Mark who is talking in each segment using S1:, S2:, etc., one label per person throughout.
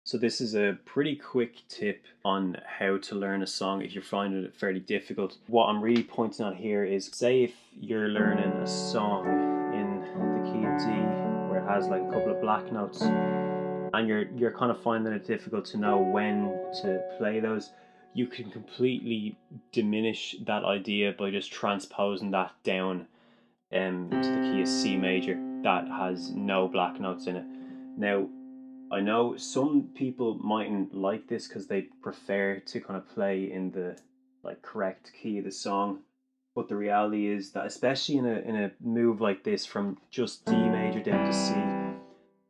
S1: So this is a pretty quick tip on how to learn a song if you're finding it fairly difficult. What I'm really pointing out here is, say if you're learning a song in the key of D where it has like a couple of black notes and you're kind of finding it difficult to know when to play those, you can completely diminish that idea by just transposing that down to the key of C major that has no black notes in it. Now, I know some people mightn't like this because they prefer to kind of play in the like correct key of the song, but the reality is that especially in a move like this from just D major down to C,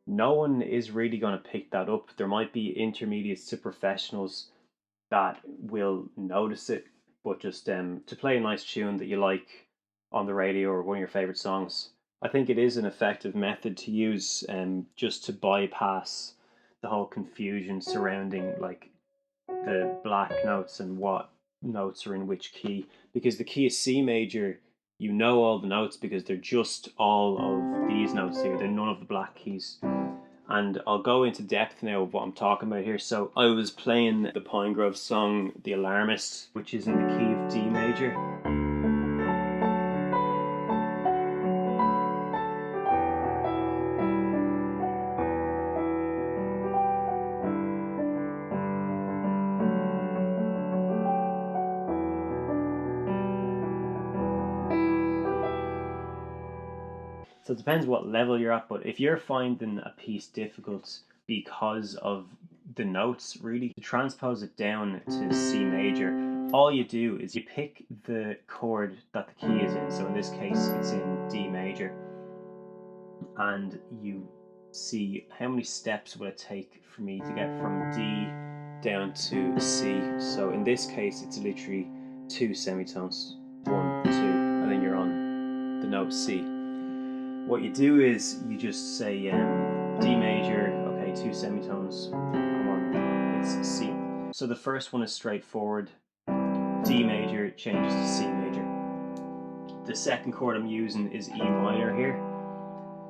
S1: no one is really going to pick that up. There might be intermediates to professionals that will notice it, but just to play a nice tune that you like on the radio or one of your favorite songs, I think it is an effective method to use just to bypass the whole confusion surrounding like the black notes and what notes are in which key. Because the key of C major, you know all the notes because they're just all of these notes here. They're none of the black keys. And I'll go into depth now of what I'm talking about here. So I was playing the Pinegrove song, The Alarmist, which is in the key of D major. So it depends what level you're at, but if you're finding a piece difficult because of the notes, really, to transpose it down to C major, all you do is you pick the chord that the key is in. So in this case, it's in D major, and you see how many steps will it take for me to get from D down to C. So in this case, it's literally 2 semitones, 1, 2, and then you're on the note C. What you do is you just say D major, okay, 2 semitones, come on, it's C. So the first one is straightforward. D major changes to C major. The second chord I'm using is E minor here.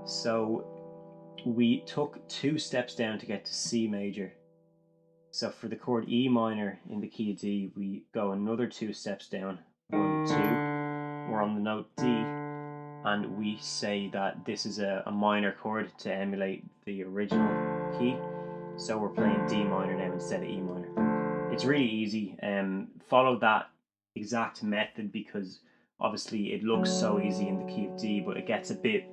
S1: So we took 2 steps down to get to C major. So for the chord E minor in the key of D, we go another 2 steps down, 1, 2. We're on the note D, and we say that this is a minor chord to emulate the original key. So we're playing D minor now instead of E minor. It's really easy. Follow that exact method because obviously it looks so easy in the key of D, but it gets a bit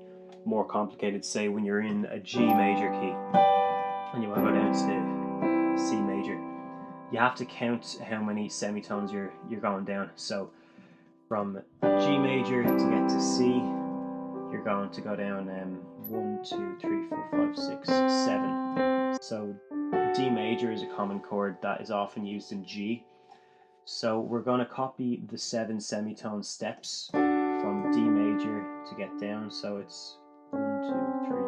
S1: more complicated, say when you're in a G major key and you want to go down to C major. You have to count how many semitones you're going down. So from G major to get to C, you're going to go down 1, 2, 3, 4, 5, 6, 7. So D major is a common chord that is often used in G. So we're going to copy the 7 semitone steps from D major to get down. So it's 1, 2, 3,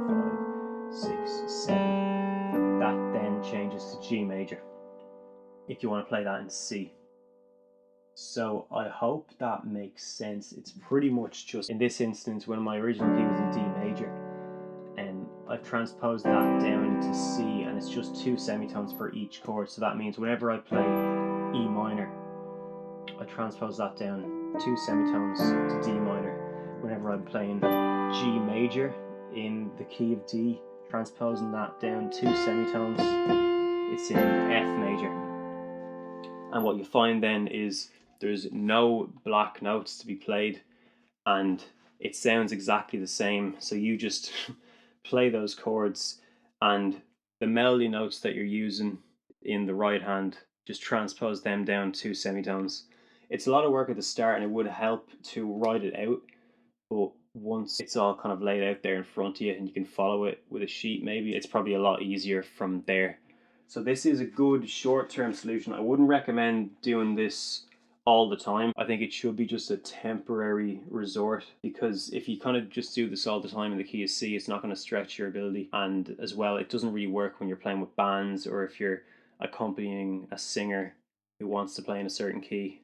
S1: 4, 5, 6, 7. That then changes to G major if you want to play that in C. So I hope that makes sense. It's pretty much just, in this instance, when my original key was in D major, and I've transposed that down to C, and it's just 2 semitones for each chord. So that means whenever I play E minor, I transpose that down 2 semitones to D minor. Whenever I'm playing G major in the key of D, transposing that down 2 semitones, it's in F major. And what you find then is there's no black notes to be played and it sounds exactly the same. So you just play those chords and the melody notes that you're using in the right hand, just transpose them down 2 semitones. It's a lot of work at the start and it would help to write it out, but once it's all kind of laid out there in front of you and you can follow it with a sheet, maybe it's probably a lot easier from there. So this is a good short-term solution. I wouldn't recommend doing this all the time. I think it should be just a temporary resort, because if you kind of just do this all the time in the key of C, it's not going to stretch your ability. And as well, it doesn't really work when you're playing with bands or if you're accompanying a singer who wants to play in a certain key.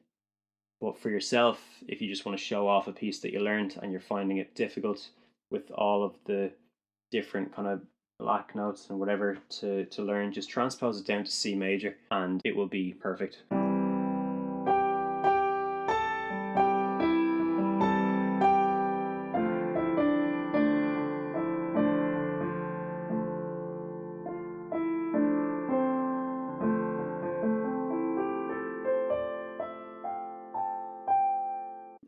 S1: But for yourself, if you just want to show off a piece that you learned and you're finding it difficult with all of the different kind of black notes and whatever to learn, just transpose it down to C major and it will be perfect.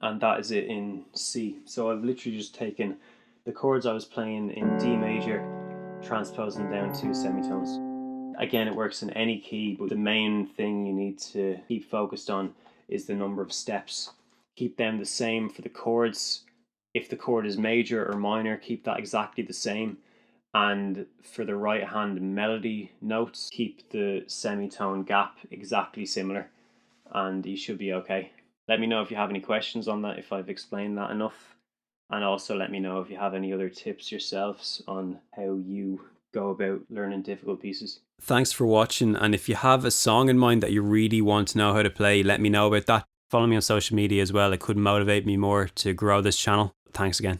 S1: And that is it in C. So I've literally just taken the chords I was playing in D major, transposing down 2 semitones. Again, it works in any key, but the main thing you need to keep focused on is the number of steps. Keep them the same for the chords. If the chord is major or minor, keep that exactly the same. And for the right hand melody notes, keep the semitone gap exactly similar, and you should be okay. Let me know if you have any questions on that, if I've explained that enough. And also let me know if you have any other tips yourselves on how you go about learning difficult pieces. Thanks for watching, and if you have a song in mind that you really want to know how to play, let me know about that. Follow me on social media as well. It could motivate me more to grow this channel. Thanks again.